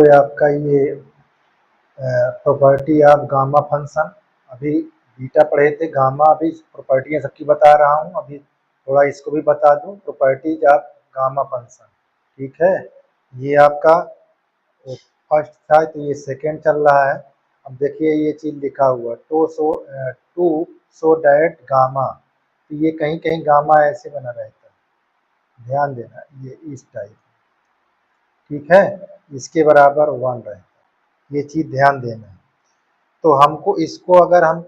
तो आपका ये प्रॉपर्टी ऑफ गामा फंक्शन अभी बीटा पढ़े थे, गामा अभी प्रॉपर्टियाँ सबकी बता रहा हूँ। अभी थोड़ा इसको भी बता दूँ, प्रॉपर्टीज ऑफ गामा फंक्शन। ठीक है, ये आपका फर्स्ट था, तो ये सेकेंड चल रहा है। अब देखिए ये चीज़ लिखा हुआ टू सो डैट गामा, तो ये कहीं कहीं गामा ऐसे बना रहता है, ध्यान देना, ये इस टाइप, ठीक है, इसके बराबर 1 रहता है, ये चीज़ ध्यान देना है। तो हमको इसको अगर हम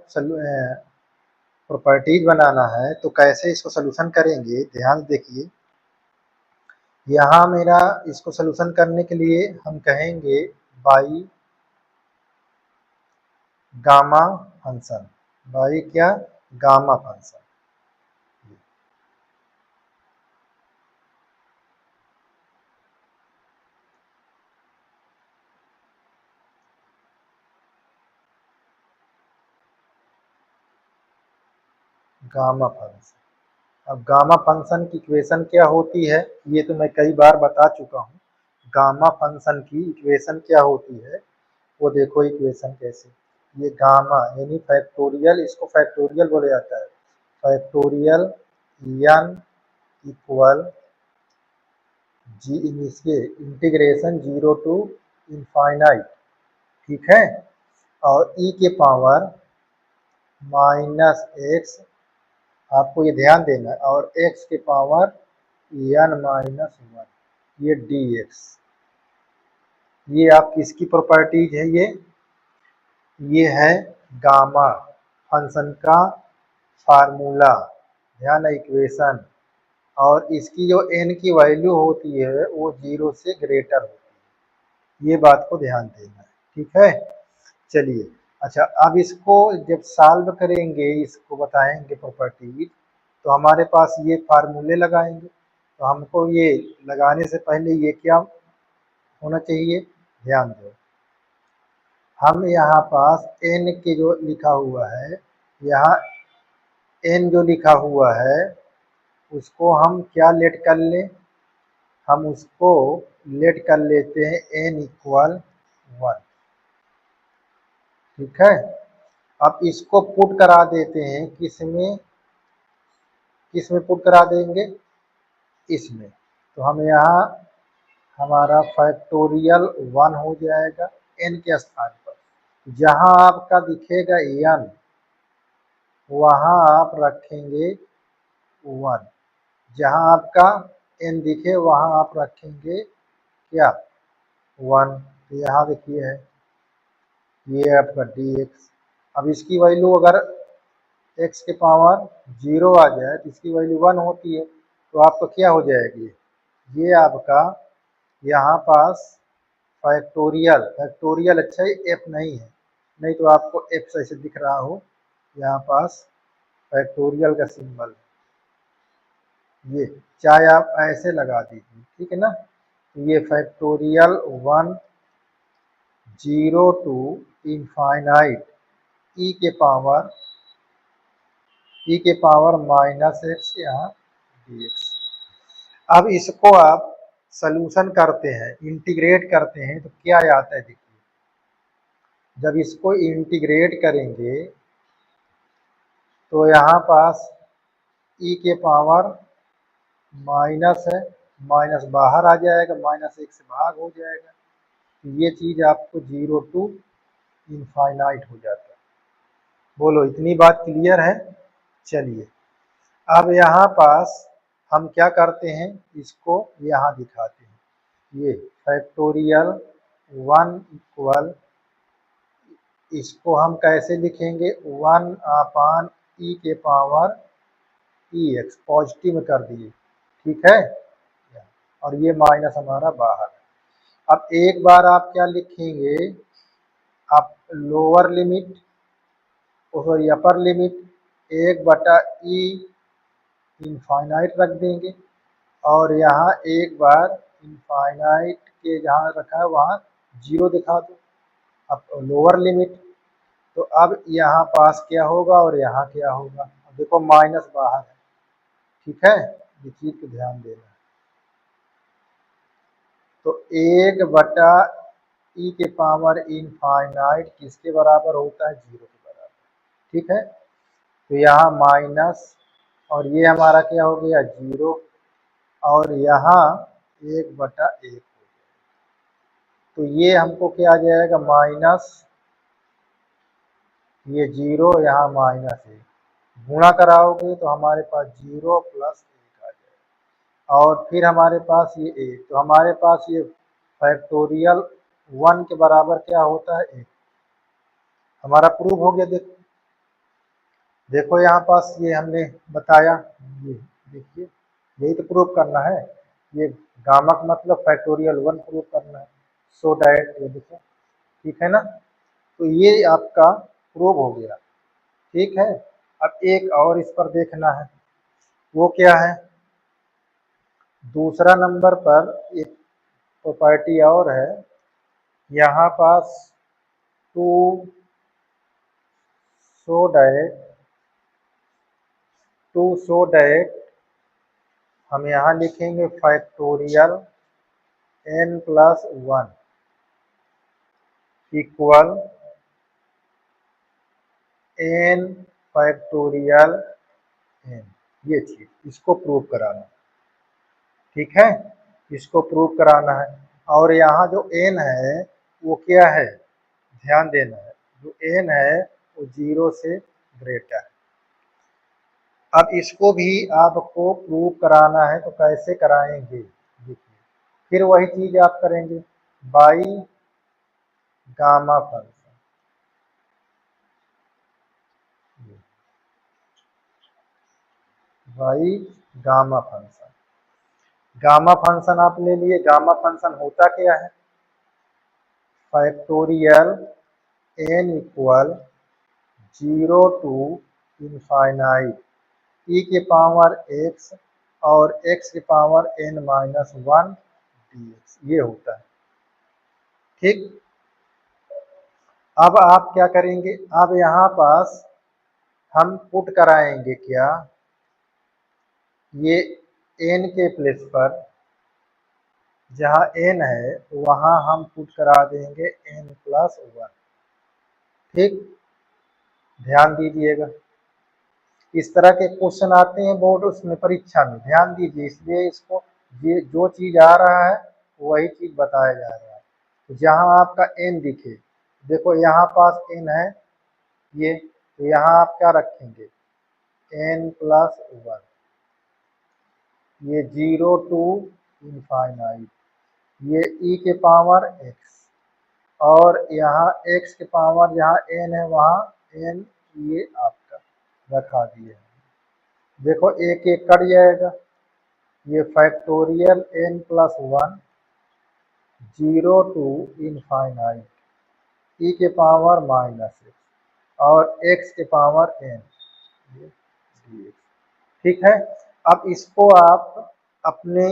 प्रॉपर्टीज बनाना है तो कैसे इसको सोल्यूशन करेंगे, ध्यान देखिए। यहाँ मेरा इसको सोल्यूशन करने के लिए हम कहेंगे बाई गामा फंक्शन, बाई क्या, गामा फंक्शन। गामा फंक्शन, अब गामा फंक्शन की इक्वेशन क्या होती है, ये तो मैं कई बार बता चुका हूँ। गामा फंक्शन की इक्वेशन क्या होती है वो देखो, इक्वेशन कैसे, ये गामा यानी फैक्टोरियल, इसको फैक्टोरियल बोला जाता है, फैक्टोरियल n इक्वल जी, इसके इंटीग्रेशन 0 टू इनफाइनाइट, ठीक है, और e के पावर -x, आपको ये ध्यान देना है, और x के पावर n-1, ये dx, ये आप किसकी प्रॉपर्टीज है, ये है गामा फंक्शन का फार्मूला, ध्यान है, इक्वेशन। और इसकी जो n की वैल्यू होती है वो 0 से ग्रेटर होती है, ये बात को ध्यान देना है, ठीक है। चलिए, अच्छा, अब इसको जब सॉल्व करेंगे, इसको बताएंगे प्रॉपर्टी, तो हमारे पास ये फार्मूले लगाएंगे। तो हमको ये लगाने से पहले ये क्या होना चाहिए, ध्यान दो, हम यहाँ पास n के जो लिखा हुआ है, यहाँ n जो लिखा हुआ है उसको हम क्या लेट कर लें, हम उसको लेट कर लेते हैं n इक्वल 1, ठीक है। अब इसको पुट करा देते हैं, किसमें पुट करा देंगे, इसमें। तो हम यहाँ हमारा फैक्टोरियल 1 हो जाएगा n के स्थान पर, जहाँ आपका दिखेगा n वहाँ आप रखेंगे 1, जहाँ आपका n दिखे वहाँ आप रखेंगे क्या, 1। तो यहाँ देखिए है ये आपका dx। अब इसकी वैल्यू अगर x के पावर 0 आ जाए तो इसकी वैल्यू 1 होती है, तो आपका क्या हो जाएगी, ये आपका यहाँ पास फैक्टोरियल, अच्छा है f नहीं है, नहीं तो आपको f ऐसे दिख रहा हो, यहाँ पास फैक्टोरियल का सिंबल, ये चाहे आप ऐसे लगा दीजिए, ठीक है ना। ये फैक्टोरियल 1 0 टू इनफाइनाइट e के पावर -x यहाँ dx। अब इसको आप सॉल्यूशन करते हैं, इंटीग्रेट करते हैं, तो क्या आता है देखिए, जब इसको इंटीग्रेट करेंगे तो यहाँ पास e के पावर माइनस है, माइनस बाहर आ जाएगा, -1 से भाग हो जाएगा, ये चीज़ आपको 0 टू इनफाइनाइट हो जाता है। बोलो, इतनी बात क्लियर है। चलिए, अब यहाँ पास हम क्या करते हैं, इसको यहाँ दिखाते हैं, ये फैक्टोरियल 1 इक्वल, इसको हम कैसे लिखेंगे, 1 e के पावर ex, पॉजिटिव में कर दिए, ठीक है, और ये माइनस हमारा बाहर है। अब एक बार आप क्या लिखेंगे, आप lower limit, sorry upper limit 1/e infinite रख देंगे, और यहाँ एक बार इनफाइनाइट के जहाँ रखा है वहाँ 0 दिखा दो। अब लोअर लिमिट, तो अब यहाँ पास क्या होगा और यहाँ क्या होगा, अब देखो माइनस बाहर है, ठीक है, ये चीज़ को ध्यान देना है। तो 1/e ई के पावर इनफाइनाइट किसके बराबर होता है, 0 के बराबर। ठीक है, तो यहाँ माइनस और ये हमारा क्या हो गया 0 और यहाँ 1/1 हो गया। तो ये हमको क्या आ जाएगा माइनस, ये 0 यहाँ -1, गुणा कराओगे तो हमारे पास 0 + 1 आ जाएगा और फिर हमारे पास ये 1, तो हमारे पास ये फैक्टोरियल 1 के बराबर क्या होता है 1। हमारा प्रूव हो गया। देखो देखो यहाँ पास ये हमने बताया, ये देखिए यही तो प्रूव करना है, ये गामा का मतलब फैक्टोरियल 1 प्रूव करना है। सो डायरेक्ट ये देखो, ठीक है ना, तो ये आपका प्रूव हो गया। ठीक है, अब एक और इस पर देखना है, वो क्या है, दूसरा नंबर पर एक प्रॉपर्टी और है, यहाँ पास टू सो डायरेक्ट हम यहाँ लिखेंगे factorial n+1 equal n factorial n, ये चीज इसको प्रूव कराना। ठीक है, इसको प्रूव कराना है और यहाँ जो n है वो क्या है, ध्यान देना है, जो n है वो 0 से ग्रेटर है। अब इसको भी आपको प्रूव कराना है, तो कैसे कराएंगे, देखिए फिर वही चीज आप करेंगे by gamma function, by gamma function. Gamma function आप ले लिए, गामा फंक्शन होता क्या है, factorial n equal 0 to infinite e के पावर x और x के पावर n-1 dx, ये होता है। ठीक, अब आप क्या करेंगे, अब यहाँ पास हम पुट कराएंगे क्या, ये n के प्लेस पर जहाँ n है वहाँ हम पुट करा देंगे n+1। ठीक, ध्यान दीजिएगा, इस तरह के क्वेश्चन आते हैं बोर्ड उसमें परीक्षा में, ध्यान दीजिए, इसलिए इसको ये जो चीज आ रहा है वही चीज बताया जा रहा है। तो जहाँ आपका n दिखे, देखो यहाँ पास n है ये, तो यहाँ आप क्या रखेंगे n+1, ये 0 टू इनफाइनाइट, ये e के पावर x और यहाँ x के पावर जहाँ n है वहाँ n, ये आपका रखा दिया है। देखो एक एक कट जाएगा, ये factorial n+1 0 to infinite e के पावर -x और x के पावर n, ये dx। ठीक है, अब इसको आप अपने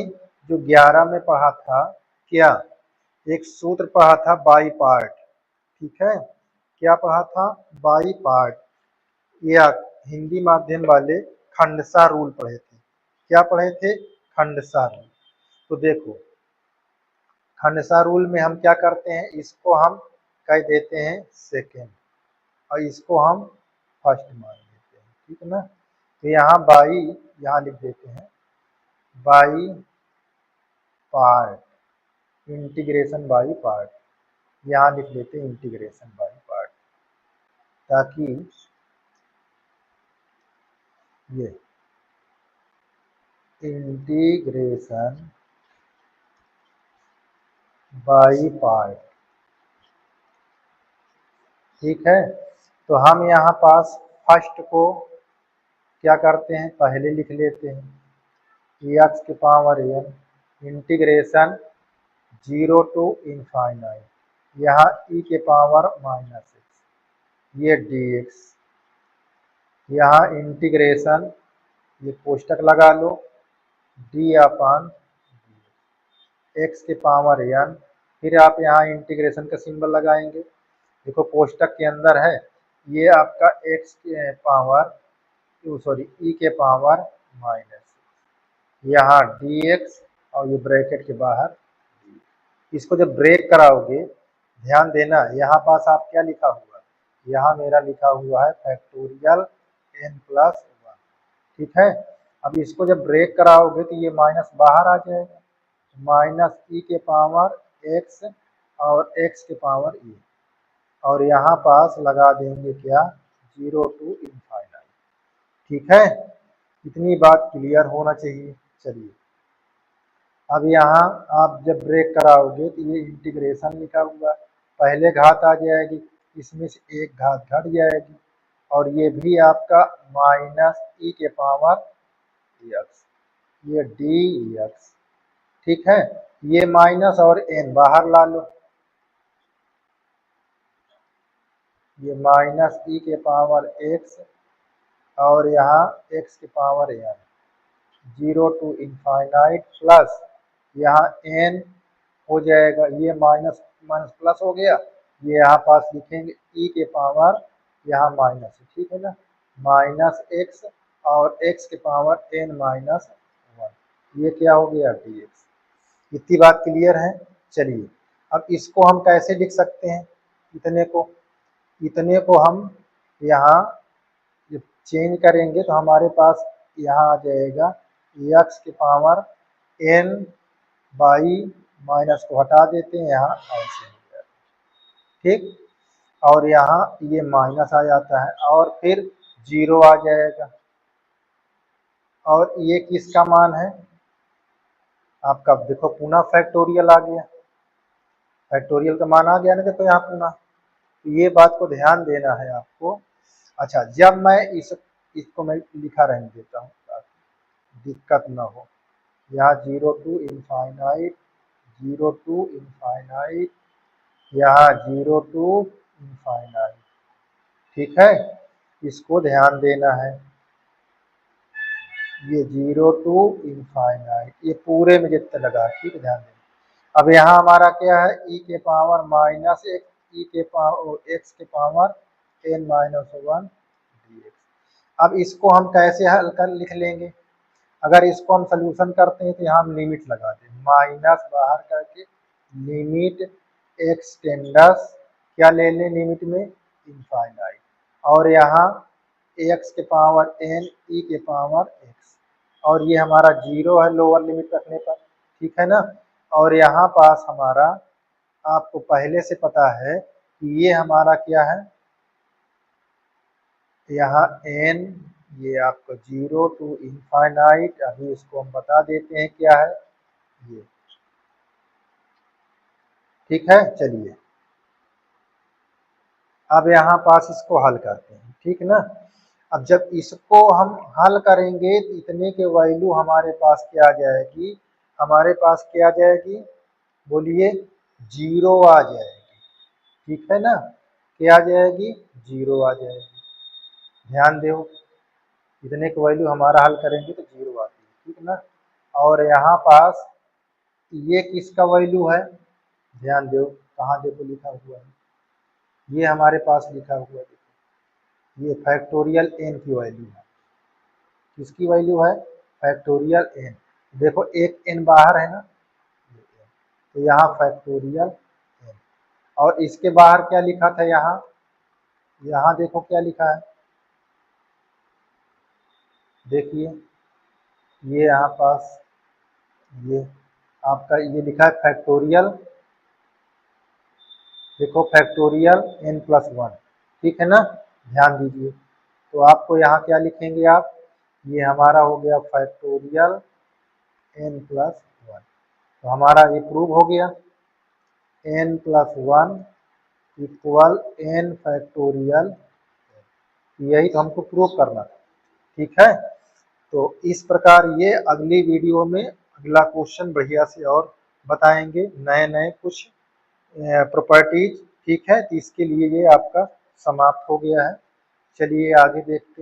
जो 11 में पढ़ा था, क्या एक सूत्र पढ़ा था बाई पार्ट, ठीक है, क्या पढ़ा था बाई पार्ट, या हिंदी माध्यम वाले खंडसा रूल पढ़े थे। क्या पढ़े थे, खंडसा रूल। तो देखो खंडसा रूल में हम क्या करते हैं, इसको हम कह देते हैं सेकेंड और इसको हम फर्स्ट मान लेते हैं। ठीक है ना, तो यहाँ बाई, यहाँ लिख देते हैं by part, integration by part, यहाँ लिख लेते हैं इंटीग्रेशन बाई पार्ट, ताकि ये इंटीग्रेशन बाई पार्ट। ठीक है, तो हम यहाँ पास फर्स्ट को क्या करते हैं, पहले लिख लेते हैं x के power n integration 0 to infinite, यहाँ e के पावर -x, ये dx, यहाँ इंटीग्रेशन, ये कोष्टक लगा लो d/, x के पावर n, फिर आप यहाँ इंटीग्रेशन का सिंबल लगाएंगे। देखो कोष्टक के अंदर है, ये आपका x के पावर e के पावर -, यहाँ dx और ये ब्रैकेट के बाहर, इसको जब ब्रेक कराओगे ध्यान देना, यहाँ पास आप क्या लिखा हुआ, यहाँ मेरा लिखा हुआ है फैक्टोरियल n+1, ठीक है। अब इसको जब ब्रेक कराओगे तो ये माइनस बाहर आ जाएगा, -e के पावर x और x के पावर e, और यहाँ पास लगा देंगे क्या, 0 to इनफाइनाइट, ठीक है। इतनी बात क्लियर होना चाहिए। चलिए अब यहाँ आप जब ब्रेक कराओगे तो ये इंटीग्रेशन लिखा हुआ, पहले घात आ जाएगी, इसमें से एक घात घट जाएगी, और ये भी आपका -e के पावर x, ये dx, ठीक है। ये माइनस और n बाहर ला लो, ये -e के पावर x और यहाँ x के power n, 0 to infinite plus यहाँ n हो जाएगा, ये माइनस माइनस प्लस हो गया, ये यहाँ पास लिखेंगे e के पावर यहाँ माइनस, ठीक है ना, -x और x के पावर n-1, ये क्या हो गया, dx। इतनी बात क्लियर है। चलिए अब इसको हम कैसे लिख सकते हैं, इतने को हम यहाँ जब चेंज करेंगे तो हमारे पास यहाँ आ जाएगा x के पावर n बाई माइनस को हटा देते हैं, यहाँ ऐसे हो जाएगा, ठीक। और यहाँ ये माइनस आ जाता है और फिर 0 आ जाएगा, और ये किसका मान है आपका, देखो पुनः फैक्टोरियल आ गया, फैक्टोरियल का मान आ गया ना, देखो यहाँ पुनः, तो ये बात को ध्यान देना है आपको। अच्छा, जब मैं इसको मैं लिखा रहने देता हूँ ताकि दिक्कत ना हो, यहाँ 0 to इनफाइनाइट, 0 to इनफाइनाइट, यहाँ 0 to इनफाइनाइट, ठीक है, इसको ध्यान देना है। ये 0 to इनफाइनाइट, ये पूरे में जितना लगा, ठीक है, ध्यान देना। अब यहाँ हमारा क्या है, e के पावर -x, e के पावर x के पावर n-1 dx। अब इसको हम कैसे हल कर लिख लेंगे, अगर इसको हम सोल्यूशन करते हैं तो यहाँ हम लिमिट लगा दें, माइनस बाहर करके लिमिट x टेंडस क्या ले लें लिमिट में, इनफाइनाइट, और यहाँ x के पावर n, e के पावर x, और ये हमारा 0 है लोअर लिमिट रखने पर, ठीक है ना। और यहाँ पास हमारा आपको पहले से पता है कि ये हमारा क्या है, यहाँ n, ये आपको 0 to इनफाइनाइट, अभी इसको हम बता देते हैं क्या है ये, ठीक है। चलिए अब यहाँ पास इसको हल करते हैं, ठीक ना। अब जब इसको हम हल करेंगे तो इतने के वैल्यू हमारे पास क्या आ जाएगी, हमारे पास क्या आ जाएगी, बोलिए, 0 आ जाएगी, ठीक है ना, क्या आ जाएगी, 0 आ जाएगी। ध्यान दो, इतने के वैल्यू हमारा हल करेंगे तो 0 आती है, ठीक ना। और यहाँ पास ये किसका वैल्यू है, ध्यान दो, कहाँ देखो लिखा हुआ है, ये हमारे पास लिखा हुआ है, देखो ये फैक्टोरियल n की वैल्यू है, किसकी वैल्यू है, फैक्टोरियल n, देखो एक n बाहर है ना, तो यहाँ फैक्टोरियल n, और इसके बाहर क्या लिखा था, यहाँ देखो क्या लिखा है, देखिए ये यहाँ पास ये आपका ये लिखा है फैक्टोरियल, देखो फैक्टोरियल n+1, ठीक है ना, ध्यान दीजिए। तो आपको यहाँ क्या लिखेंगे आप, ये हमारा हो गया फैक्टोरियल n+1, तो हमारा ये प्रूव हो गया, n+1 इक्वल n फैक्टोरियल, यही तो हमको प्रूव करना था, ठीक है। तो इस प्रकार ये अगली वीडियो में अगला क्वेश्चन बढ़िया से और बताएंगे, नए नए कुछ प्रॉपर्टीज, ठीक है। तो इसके लिए ये आपका समाप्त हो गया है, चलिए आगे देखते हैं।